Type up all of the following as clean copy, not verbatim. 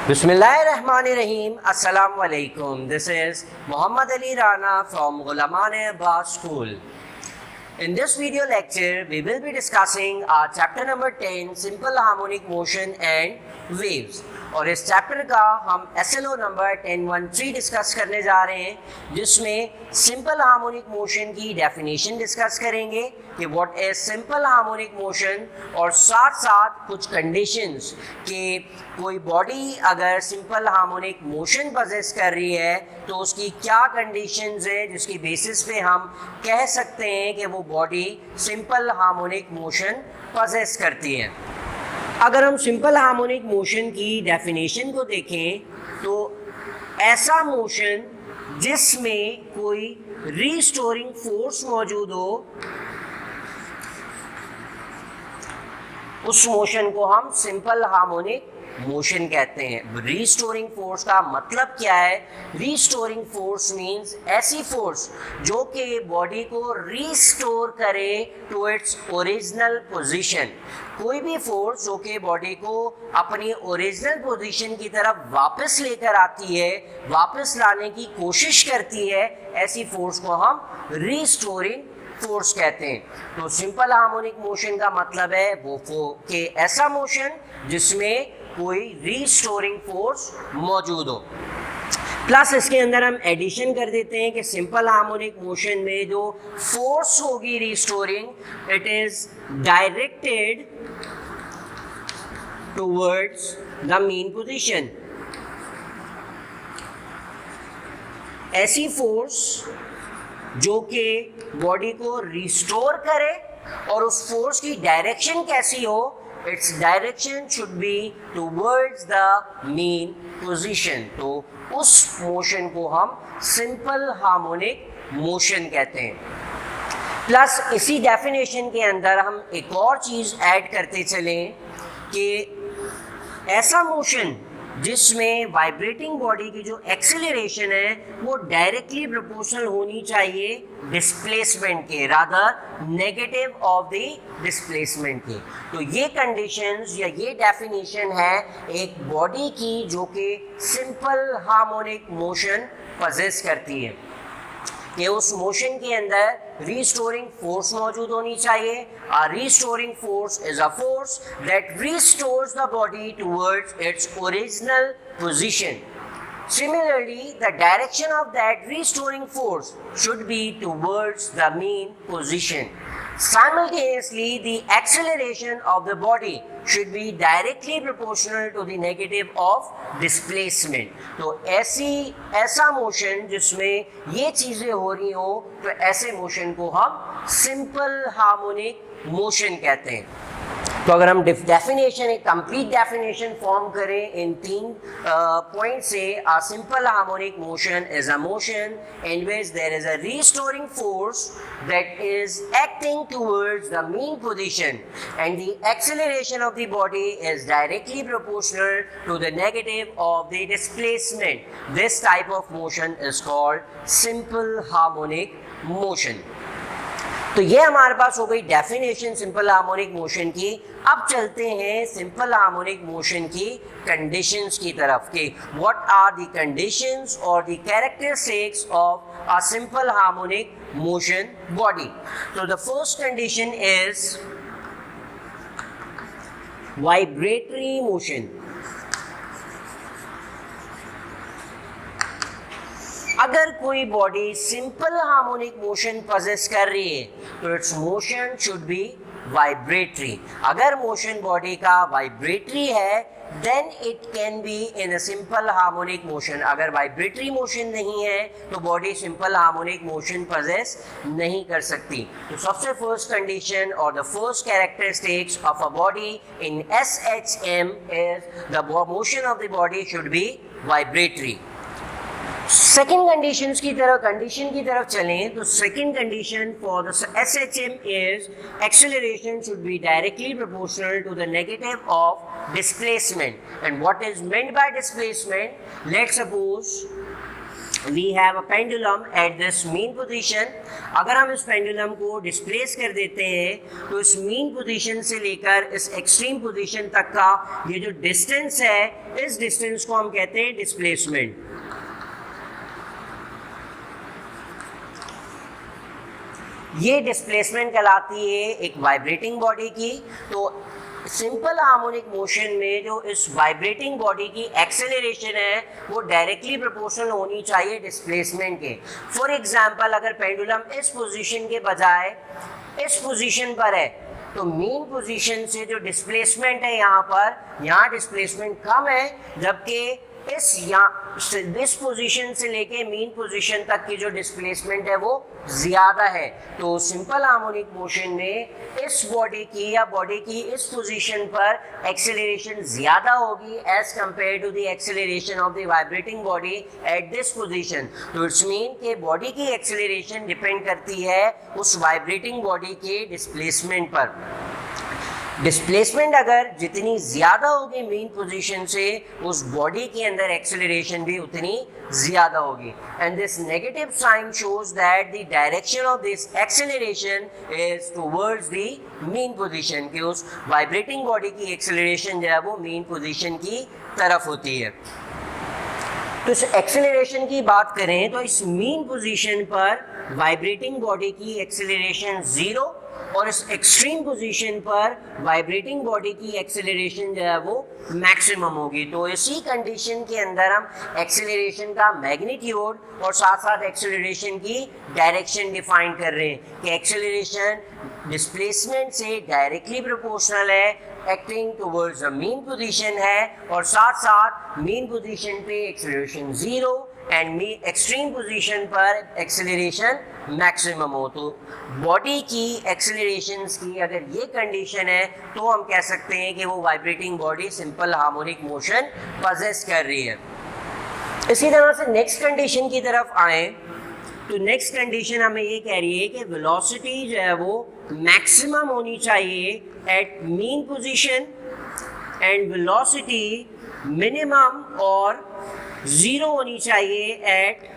Bismillahirrahmanirrahim. Assalamu alaikum. This is Muhammad Ali Rana from Ghulamane Abbas School. In this video lecture, we will be discussing our chapter number 10, Simple Harmonic Motion and Waves. और इस chapter का हम SLO number 1013 discuss करने जा रहे हैं, जिसमें simple harmonic motion की डेफिनेशन डिस्कस करेंगे कि what is simple harmonic motion, और साथ साथ कुछ कंडीशंस कि कोई बॉडी अगर सिंपल हार्मोनिक मोशन पजेस कर रही है तो उसकी क्या कंडीशंस है जिसकी बेसिस पे हम कह सकते हैं कि वो body simple harmonic motion possess करती है। अगर हम सिंपल हार्मोनिक मोशन की डेफिनेशन को देखें तो ऐसा मोशन जिसमें कोई रीस्टोरिंग फोर्स मौजूद हो, उस मोशन को हम सिंपल हार्मोनिक मोशन कहते हैं। रीस्टोरिंग फोर्स का मतलब क्या है? रीस्टोरिंग फोर्स मींस ऐसी फोर्स जो कि बॉडी को रीस्टोर करे टू इट्स ओरिजिनल पोजीशन। कोई भी फोर्स जो कि बॉडी को अपनी ओरिजिनल पोजीशन की तरफ वापस लेकर आती है, वापस लाने की कोशिश करती है, ऐसी फोर्स को हम रीस्टोरिंग फोर्स कहते हैं। तो सिंपल हार्मोनिक मोशन का मतलब है वो कि ऐसा मोशन जिसमें कोई रीस्टोरिंग फोर्स मौजूद हो। प्लस इसके अंदर हम एडिशन कर देते हैं कि सिंपल हार्मोनिक मोशन में जो फोर्स होगी restoring, it is directed towards the mean position. ऐसी फोर्स जो कि बॉडी को रिस्टोर करे, और उस फोर्स की डायरेक्शन कैसी हो? Its direction should be towards the mean position. तो उस मोशन को हम सिंपल हार्मोनिक मोशन कहते हैं। प्लस इसी डेफिनेशन के अंदर हम एक और चीज़ ऐड करते चलें कि ऐसा मोशन जिसमें वाइब्रेटिंग बॉडी की जो एक्सेलरेशन है वो डायरेक्टली प्रोपोर्शनल होनी चाहिए डिस्प्लेसमेंट के, rather negative of the displacement के। तो ये कंडीशंस या ये डेफिनेशन है एक बॉडी की जो कि सिंपल हार्मोनिक मोशन पजेस करती है, कि उस मोशन के अंदर रीस्टोरिंग फोर्स मौजूद होनी चाहिए। A restoring force is a force that restores the body towards its original position. Similarly, the direction of that restoring force should be towards the mean position. Simultaneously, the acceleration of the body should be directly proportional to the negative of displacement. तो ऐसा motion जिसमें ये चीज़ें हो रही हो, तो ऐसे मोशन को हम सिंपल हार्मोनिक मोशन कहते हैं। तो अगर हम डेफिनेशन, एक कंप्लीट डेफिनेशन फॉर्म करें इन 3 पॉइंट से, a simple harmonic motion is a motion in which there is a restoring force that is acting towards the mean position and the acceleration of the body is directly proportional to the negative of the displacement. This type of motion is called simple harmonic motion. तो ये हमारे पास हो गई definition simple harmonic motion की। अब चलते हैं simple harmonic motion की कंडीशंस की तरफ कि व्हाट आर द कंडीशंस और the characteristics of a simple harmonic motion body. तो the first condition is vibratory motion. अगर कोई body simple harmonic motion possess कर रही है तो its motion should be vibratory. अगर मोशन बॉडी का वाइब्रेटरी है then it can be in a simple harmonic motion. अगर वाइब्रेटरी मोशन नहीं है तो body simple harmonic motion possess नहीं कर सकती। तो सबसे फर्स्ट कंडीशन और the first characteristics of a body in SHM is the motion of the body should be vibratory. Second condition की तरफ चलें तो second condition for the SHM is acceleration should be directly proportional to the negative of displacement. And what is meant by displacement? Let's suppose we have a pendulum at this mean position. अगर हम इस pendulum को displace कर देते हैं तो इस mean position से लेकर इस एक्सट्रीम पोजीशन तक का ये जो डिस्टेंस है, इस डिस्टेंस को हम कहते हैं डिस्प्लेसमेंट. ये डिस्प्लेसमेंट कहलाती है एक वाइब्रेटिंग बॉडी की. तो सिंपल हार्मोनिक मोशन में जो इस वाइब्रेटिंग बॉडी की एक्सेलरेशन है वो डायरेक्टली प्रोपोर्शनल होनी चाहिए डिस्प्लेसमेंट के. फॉर एग्जांपल अगर पेंडुलम इस पोजीशन के बजाय इस पोजीशन पर है तो मीन पोजीशन से जो डिस्प्लेसमेंट है यहाँ डिस्प्लेसमेंट कम है, जबकि इस पोजीशन से लेके मीन पोजीशन तक की जो डिस्प्लेसमेंट है वो ज़्यादा है. तो सिंपल हार्मोनिक मोशन में इस बॉडी की या बॉडी की इस पोजीशन पर एक्सेलरेशन ज़्यादा होगी as compare to the acceleration of the vibrating body at this position. तो इट्स मीन के बॉडी की एक्सेलरेशन डिपेंड करती है उस वाइब्रेटिंग बॉडी के डिस्प्लेसमेंट पर. डिस्प्लेसमेंट अगर जितनी ज़्यादा होगी मीन पोजीशन से, उस बॉडी के अंदर एक्सेलरेशन भी उतनी ज़्यादा होगी. And this negative sign shows that the direction of this acceleration is towards the mean position, कि उस वाइब्रेटिंग बॉडी की एक्सेलरेशन जो है वो मीन पोजीशन की तरफ होती है. तो इस एक्सेलरेशन की बात करें तो इस मीन पोजीशन पर वाइब्रेटिंग बॉडी की एक्सेलरेशन 0 और इस एक्सट्रीम पोजीशन पर वाइब्रेटिंग बॉडी की एक्सेलरेशन जो है वो मैक्सिमम होगी. तो इसी कंडीशन के अंदर हम एक्सेलरेशन का मैग्नीट्यूड और साथ साथ एक्सेलरेशन की डायरेक्शन डिफाइन कर रहे हैं कि एक्सेलरेशन डिस्प्लेसमेंट से डायरेक्टली प्रोपोर्शनल है, acting towards the mean position है, और साथ साथ मीन पोजीशन पे एक्सेलरेशन 0 एंड एक्सट्रीम पोजीशन पर एक्सेलरेशन मैक्सिमम हो. तो बॉडी की एक्सेलरेशंस की अगर ये कंडीशन है तो हम कह सकते हैं कि वो vibrating body simple harmonic motion possess कर रही है. इसी तरह से नेक्स्ट कंडीशन की तरफ आए तो नेक्स्ट कंडीशन हमें ये कह रही है कि वेलोसिटी जो है वो मैक्सिमम होनी चाहिए at mean position and velocity minimum और 0 होनी चाहिए एट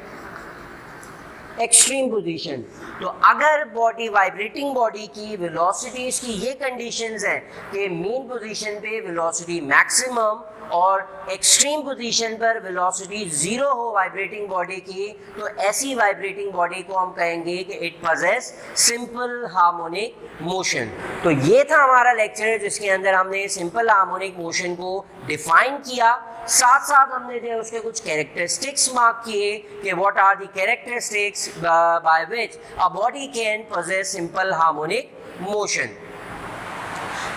एक्सट्रीम पोजीशन. तो अगर बॉडी वाइब्रेटिंग बॉडी की वेलोसिटीज़ की ये कंडीशंस हैं कि मीन पोजीशन पे वेलोसिटी मैक्सिमम और एक्सट्रीम पोजीशन पर वेलोसिटी 0 हो वाइब्रेटिंग बॉडी की, तो ऐसी वाइब्रेटिंग बॉडी को हम कहेंगे कि it possess simple harmonic motion. तो ये था हमारा लेक्चर जिसके अंदर हमने सिंपल हार्मोनिक मोशन को डिफाइन किया, साथ साथ हमने जो उसके कुछ कैरेक्टरिस्टिक्स मार्क किए कि what are the characteristics by which a body can possess simple harmonic motion.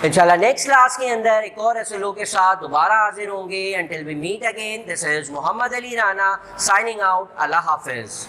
इंशाल्लाह नेक्स्ट क्लास के अंदर एक और SLO के साथ दोबारा हाजिर होंगे. Until we meet again, this is Mohammad Ali Rana signing out. अल्लाह हाफिज.